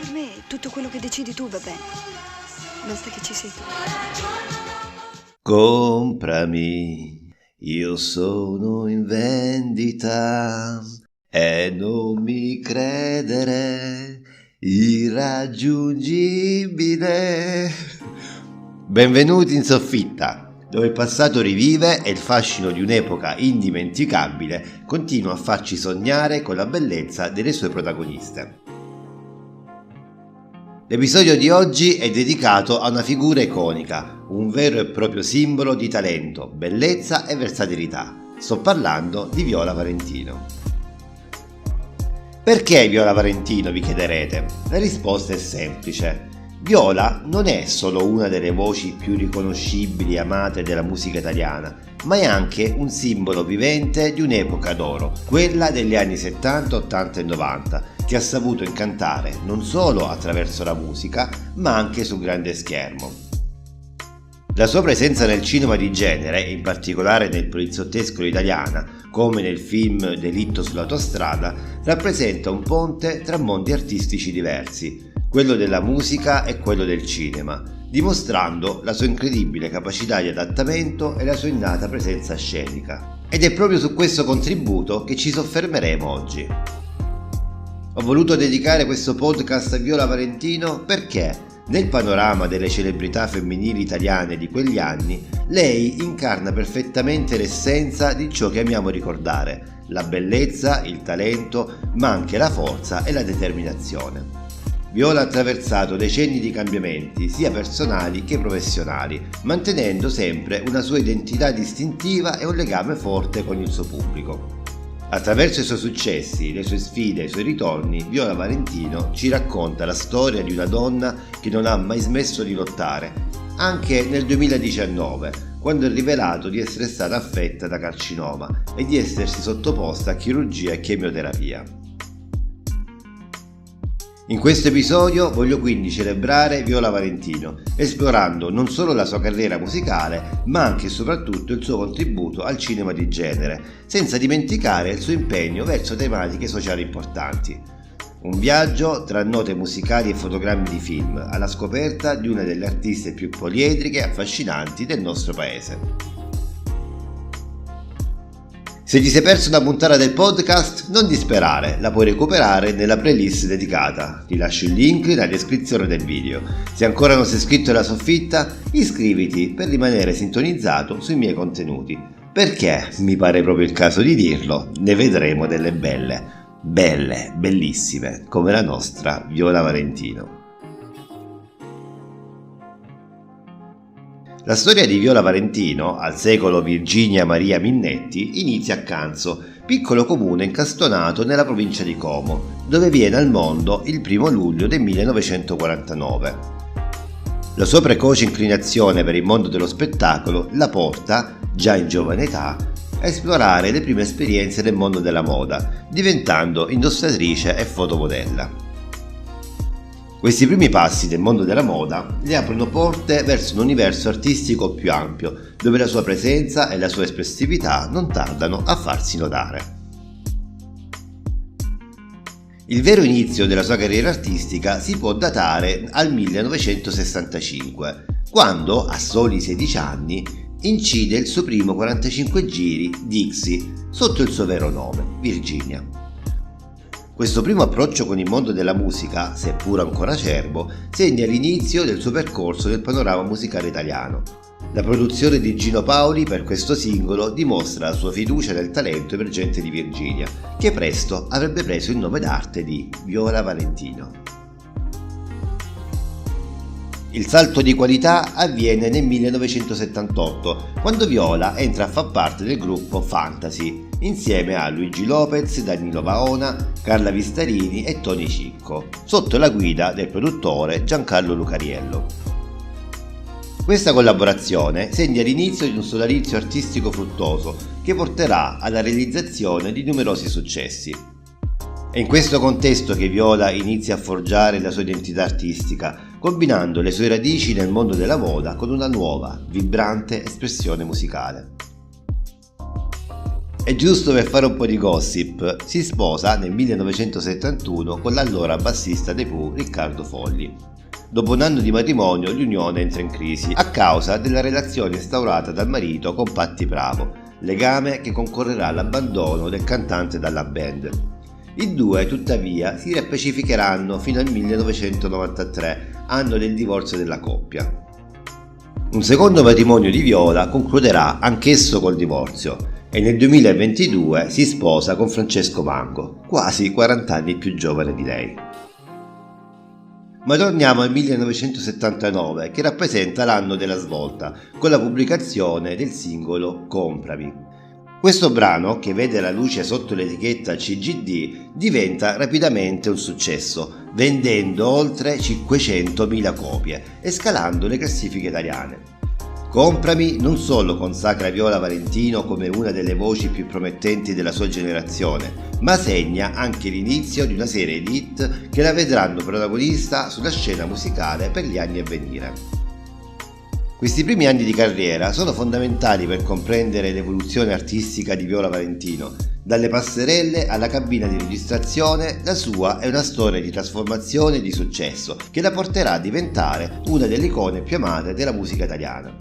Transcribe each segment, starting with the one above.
Per me tutto quello che decidi tu va bene. Basta che ci sei tu. Comprami, io sono in vendita e non mi credere irraggiungibile. Benvenuti in soffitta, dove il passato rivive e il fascino di un'epoca indimenticabile continua a farci sognare con la bellezza delle sue protagoniste. L'episodio di oggi è dedicato a una figura iconica, un vero e proprio simbolo di talento, bellezza e versatilità. Sto parlando di Viola Valentino. Perché Viola Valentino, vi chiederete? La risposta è semplice. Viola non è solo una delle voci più riconoscibili e amate della musica italiana, ma è anche un simbolo vivente di un'epoca d'oro, quella degli anni 70, 80 e 90, che ha saputo incantare non solo attraverso la musica, ma anche sul grande schermo. La sua presenza nel cinema di genere, in particolare nel poliziottesco italiana, come nel film Delitto sull'autostrada, rappresenta un ponte tra mondi artistici diversi, quello della musica e quello del cinema, dimostrando la sua incredibile capacità di adattamento e la sua innata presenza scenica. Ed è proprio su questo contributo che ci soffermeremo oggi. Ho voluto dedicare questo podcast a Viola Valentino perché, nel panorama delle celebrità femminili italiane di quegli anni, lei incarna perfettamente l'essenza di ciò che amiamo ricordare: la bellezza, il talento, ma anche la forza e la determinazione. Viola ha attraversato decenni di cambiamenti, sia personali che professionali, mantenendo sempre una sua identità distintiva e un legame forte con il suo pubblico. Attraverso i suoi successi, le sue sfide e i suoi ritorni, Viola Valentino ci racconta la storia di una donna che non ha mai smesso di lottare, anche nel 2019, quando ha rivelato di essere stata affetta da carcinoma e di essersi sottoposta a chirurgia e chemioterapia. In questo episodio voglio quindi celebrare Viola Valentino, esplorando non solo la sua carriera musicale, ma anche e soprattutto il suo contributo al cinema di genere, senza dimenticare il suo impegno verso tematiche sociali importanti. Un viaggio tra note musicali e fotogrammi di film, alla scoperta di una delle artiste più poliedriche e affascinanti del nostro paese. Se ti sei perso una puntata del podcast, non disperare, la puoi recuperare nella playlist dedicata. Ti lascio il link nella descrizione del video. Se ancora non sei iscritto alla soffitta, iscriviti per rimanere sintonizzato sui miei contenuti. Perché, mi pare proprio il caso di dirlo, ne vedremo delle bellissime, come la nostra Viola Valentino. La storia di Viola Valentino, al secolo Virginia Maria Minnetti, inizia a Canzo, piccolo comune incastonato nella provincia di Como, dove viene al mondo il 1 luglio del 1949. La sua precoce inclinazione per il mondo dello spettacolo la porta, già in giovane età, a esplorare le prime esperienze nel mondo della moda, diventando indossatrice e fotomodella. Questi primi passi del mondo della moda le aprono porte verso un universo artistico più ampio, dove la sua presenza e la sua espressività non tardano a farsi notare. Il vero inizio della sua carriera artistica si può datare al 1965, quando, a soli 16 anni, incide il suo primo 45 giri Dixie sotto il suo vero nome, Virginia. Questo primo approccio con il mondo della musica, seppur ancora acerbo, segna l'inizio del suo percorso nel panorama musicale italiano. La produzione di Gino Paoli per questo singolo dimostra la sua fiducia nel talento emergente di Virginia, che presto avrebbe preso il nome d'arte di Viola Valentino. Il salto di qualità avviene nel 1978, quando Viola entra a far parte del gruppo Fantasy, insieme a Luigi Lopez, Danilo Vaona, Carla Vistarini e Tony Cicco, sotto la guida del produttore Giancarlo Lucariello. Questa collaborazione segna l'inizio di un sodalizio artistico fruttuoso che porterà alla realizzazione di numerosi successi. È in questo contesto che Viola inizia a forgiare la sua identità artistica, combinando le sue radici nel mondo della moda con una nuova, vibrante espressione musicale. E giusto per fare un po' di gossip, si sposa nel 1971 con l'allora bassista dei Pooh Riccardo Folli. Dopo un anno di matrimonio l'unione entra in crisi a causa della relazione instaurata dal marito con Patti Bravo, legame che concorrerà all'abbandono del cantante dalla band. I due tuttavia si riappacificheranno fino al 1993, anno del divorzio della coppia. Un secondo matrimonio di Viola concluderà anch'esso col divorzio e nel 2022 si sposa con Francesco Mango, quasi 40 anni più giovane di lei. Ma torniamo al 1979, che rappresenta l'anno della svolta, con la pubblicazione del singolo Comprami. Questo brano, che vede la luce sotto l'etichetta CGD, diventa rapidamente un successo, vendendo oltre 500.000 copie e scalando le classifiche italiane. Comprami non solo consacra Viola Valentino come una delle voci più promettenti della sua generazione, ma segna anche l'inizio di una serie di hit che la vedranno protagonista sulla scena musicale per gli anni a venire. Questi primi anni di carriera sono fondamentali per comprendere l'evoluzione artistica di Viola Valentino. Dalle passerelle alla cabina di registrazione, la sua è una storia di trasformazione e di successo che la porterà a diventare una delle icone più amate della musica italiana.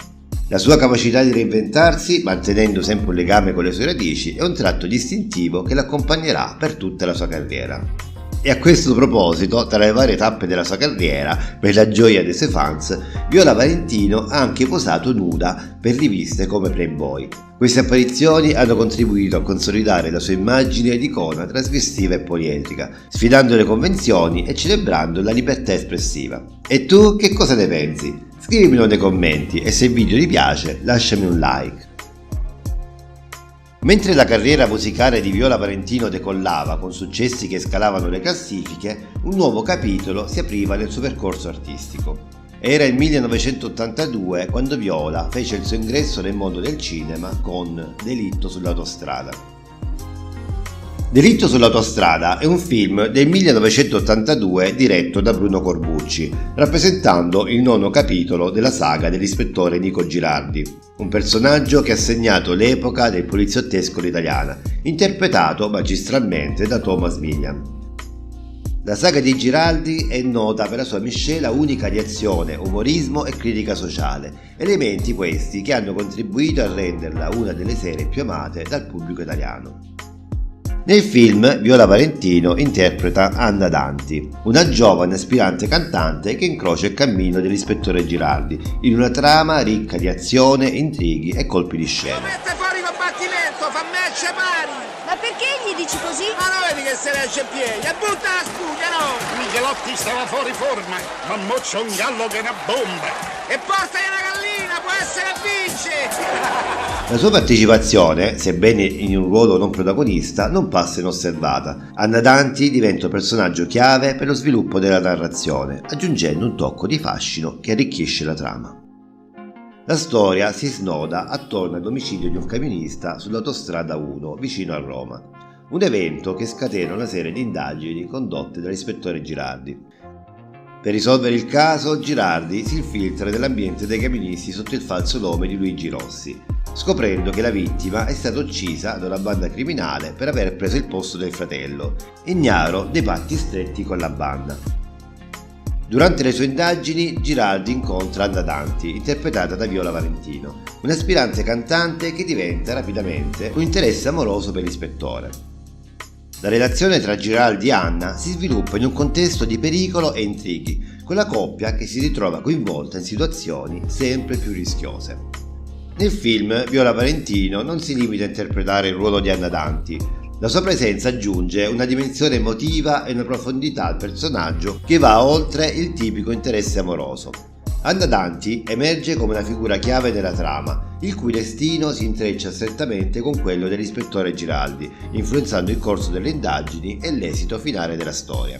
La sua capacità di reinventarsi, mantenendo sempre un legame con le sue radici, è un tratto distintivo che l'accompagnerà per tutta la sua carriera. E a questo proposito, tra le varie tappe della sua carriera, per la gioia dei suoi fans, Viola Valentino ha anche posato nuda per riviste come Playboy. Queste apparizioni hanno contribuito a consolidare la sua immagine di icona trasvestiva e poliedrica, sfidando le convenzioni e celebrando la libertà espressiva. E tu che cosa ne pensi? Scrivimelo nei commenti e se il video ti piace lasciami un like. Mentre la carriera musicale di Viola Valentino decollava con successi che scalavano le classifiche, un nuovo capitolo si apriva nel suo percorso artistico. Era il 1982 quando Viola fece il suo ingresso nel mondo del cinema con Delitto sull'autostrada. Delitto sull'autostrada è un film del 1982 diretto da Bruno Corbucci, rappresentando il 9° capitolo della saga dell'ispettore Nico Girardi, un personaggio che ha segnato l'epoca del poliziottesco all'italiana, interpretato magistralmente da Thomas Milian. La saga di Girardi è nota per la sua miscela unica di azione, umorismo e critica sociale, elementi questi che hanno contribuito a renderla una delle serie più amate dal pubblico italiano. Nel film Viola Valentino interpreta Anna Danti, una giovane aspirante cantante che incrocia il cammino dell'ispettore Girardi in una trama ricca di azione, intrighi e colpi di scena. Lo mette fuori combattimento, fa match pari! Ma perché gli dici così? Ma non vedi che se ne esce in piedi? E butta la spugna, no! Michelotti stava fuori forma, ma mo c'è un gallo che è una bomba! E portagli una gallina, può essere a vince! La sua partecipazione, sebbene in un ruolo non protagonista, non passa inosservata. Anna Danti diventa un personaggio chiave per lo sviluppo della narrazione, aggiungendo un tocco di fascino che arricchisce la trama. La storia si snoda attorno all'omicidio di un camionista sull'autostrada 1 vicino a Roma, un evento che scatena una serie di indagini condotte dall'ispettore Girardi. Per risolvere il caso, Girardi si infiltra nell'ambiente dei camionisti sotto il falso nome di Luigi Rossi, scoprendo che la vittima è stata uccisa da una banda criminale per aver preso il posto del fratello, ignaro dei patti stretti con la banda. Durante le sue indagini, Girardi incontra Anna Danti, interpretata da Viola Valentino, un'aspirante cantante che diventa rapidamente un interesse amoroso per l'ispettore. La relazione tra Girardi e Anna si sviluppa in un contesto di pericolo e intrighi, con la coppia che si ritrova coinvolta in situazioni sempre più rischiose. Nel film Viola Valentino non si limita a interpretare il ruolo di Anna Danti, la sua presenza aggiunge una dimensione emotiva e una profondità al personaggio che va oltre il tipico interesse amoroso. Anna Danti emerge come una figura chiave nella trama, il cui destino si intreccia strettamente con quello dell'ispettore Girardi, influenzando il corso delle indagini e l'esito finale della storia.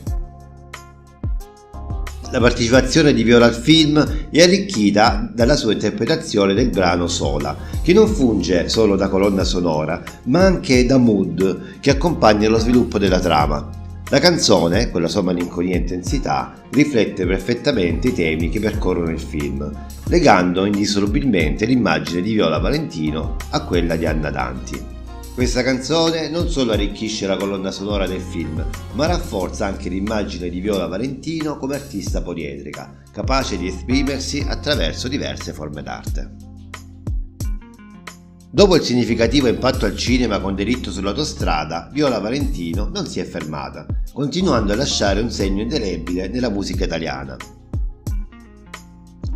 La partecipazione di Viola al film è arricchita dalla sua interpretazione del brano Sola, che non funge solo da colonna sonora, ma anche da mood che accompagna lo sviluppo della trama. La canzone, con la sua malinconia e intensità, riflette perfettamente i temi che percorrono il film, legando indissolubilmente l'immagine di Viola Valentino a quella di Anna Danti. Questa canzone non solo arricchisce la colonna sonora del film, ma rafforza anche l'immagine di Viola Valentino come artista poliedrica, capace di esprimersi attraverso diverse forme d'arte. Dopo il significativo impatto al cinema con Delitto sull'autostrada, Viola Valentino non si è fermata, continuando a lasciare un segno indelebile nella musica italiana.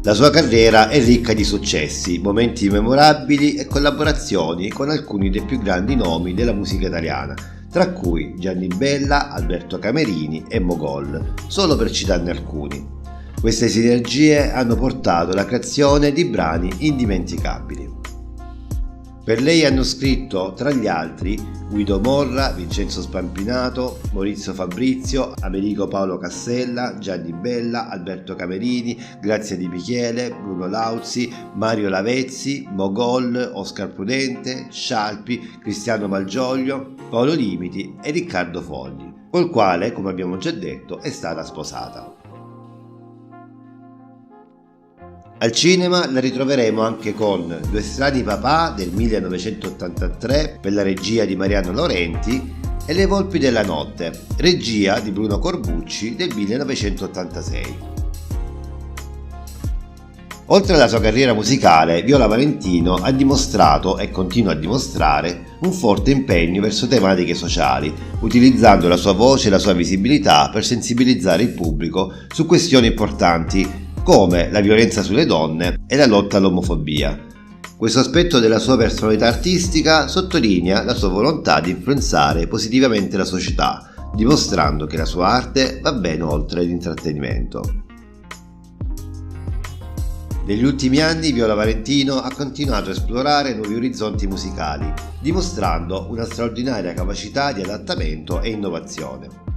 La sua carriera è ricca di successi, momenti memorabili e collaborazioni con alcuni dei più grandi nomi della musica italiana, tra cui Gianni Bella, Alberto Camerini e Mogol, solo per citarne alcuni. Queste sinergie hanno portato alla creazione di brani indimenticabili. Per lei hanno scritto, tra gli altri, Guido Morra, Vincenzo Spampinato, Maurizio Fabrizio, Americo Paolo Cassella, Gianni Bella, Alberto Camerini, Grazia Di Michele, Bruno Lauzi, Mario Lavezzi, Mogol, Oscar Prudente, Scialpi, Cristiano Malgioglio, Paolo Limiti e Riccardo Fogli, col quale, come abbiamo già detto, è stata sposata. Al cinema la ritroveremo anche con Due strani papà del 1983 per la regia di Mariano Laurenti e Le volpi della notte, regia di Bruno Corbucci del 1986. Oltre alla sua carriera musicale, Viola Valentino ha dimostrato e continua a dimostrare un forte impegno verso tematiche sociali, utilizzando la sua voce e la sua visibilità per sensibilizzare il pubblico su questioni importanti come la violenza sulle donne e la lotta all'omofobia. Questo aspetto della sua personalità artistica sottolinea la sua volontà di influenzare positivamente la società, dimostrando che la sua arte va ben oltre l'intrattenimento. Negli ultimi anni Viola Valentino ha continuato a esplorare nuovi orizzonti musicali, dimostrando una straordinaria capacità di adattamento e innovazione.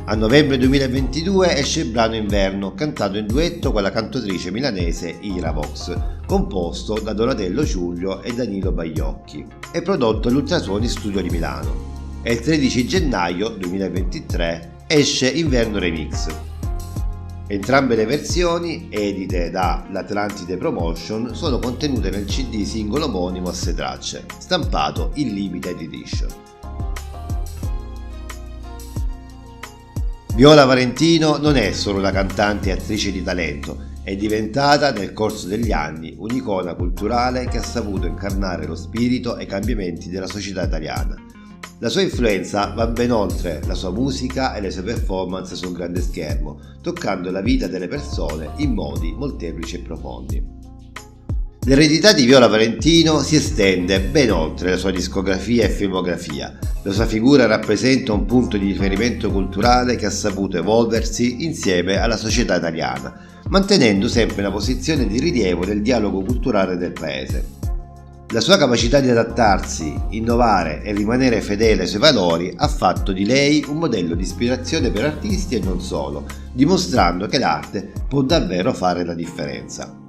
A novembre 2022 esce il brano Inverno, cantato in duetto con la cantautrice milanese Ira Vox, composto da Donatello Giulio e Danilo Baiocchi e prodotto all'Ultrasuoni Studio di Milano. E il 13 gennaio 2023 esce Inverno Remix. Entrambe le versioni, edite da l'Atlantide Promotion, sono contenute nel CD singolo omonimo a 6 tracce, stampato in Limited Edition. Viola Valentino non è solo una cantante e attrice di talento, è diventata nel corso degli anni un'icona culturale che ha saputo incarnare lo spirito e i cambiamenti della società italiana. La sua influenza va ben oltre la sua musica e le sue performance sul grande schermo, toccando la vita delle persone in modi molteplici e profondi. L'eredità di Viola Valentino si estende ben oltre la sua discografia e filmografia. La sua figura rappresenta un punto di riferimento culturale che ha saputo evolversi insieme alla società italiana, mantenendo sempre una posizione di rilievo nel dialogo culturale del paese. La sua capacità di adattarsi, innovare e rimanere fedele ai suoi valori ha fatto di lei un modello di ispirazione per artisti e non solo, dimostrando che l'arte può davvero fare la differenza.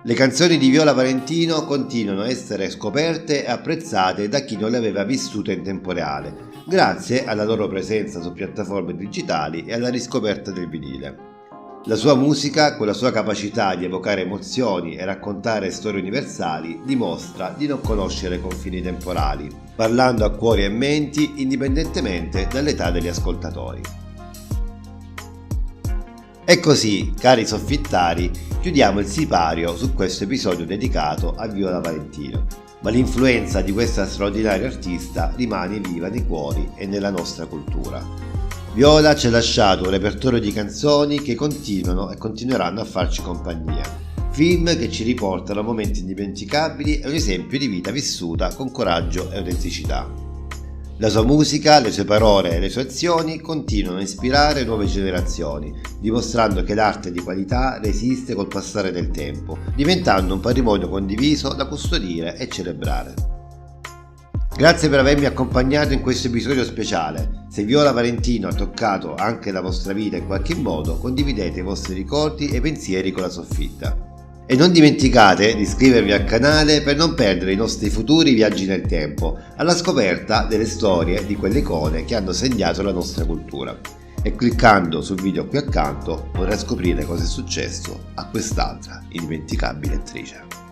Le canzoni di Viola Valentino continuano a essere scoperte e apprezzate da chi non le aveva vissute in tempo reale, grazie alla loro presenza su piattaforme digitali e alla riscoperta del vinile. La sua musica, con la sua capacità di evocare emozioni e raccontare storie universali, dimostra di non conoscere confini temporali, parlando a cuori e menti indipendentemente dall'età degli ascoltatori. E così, cari soffittari, chiudiamo il sipario su questo episodio dedicato a Viola Valentino, ma l'influenza di questa straordinaria artista rimane viva nei cuori e nella nostra cultura. Viola ci ha lasciato un repertorio di canzoni che continuano e continueranno a farci compagnia, film che ci riportano a momenti indimenticabili e un esempio di vita vissuta con coraggio e autenticità. La sua musica, le sue parole e le sue azioni continuano a ispirare nuove generazioni, dimostrando che l'arte di qualità resiste col passare del tempo, diventando un patrimonio condiviso da custodire e celebrare. Grazie per avermi accompagnato in questo episodio speciale. Se Viola Valentino ha toccato anche la vostra vita in qualche modo, condividete i vostri ricordi e pensieri con la soffitta. E non dimenticate di iscrivervi al canale per non perdere i nostri futuri viaggi nel tempo, alla scoperta delle storie di quelle icone che hanno segnato la nostra cultura. E cliccando sul video qui accanto potrai scoprire cosa è successo a quest'altra indimenticabile attrice.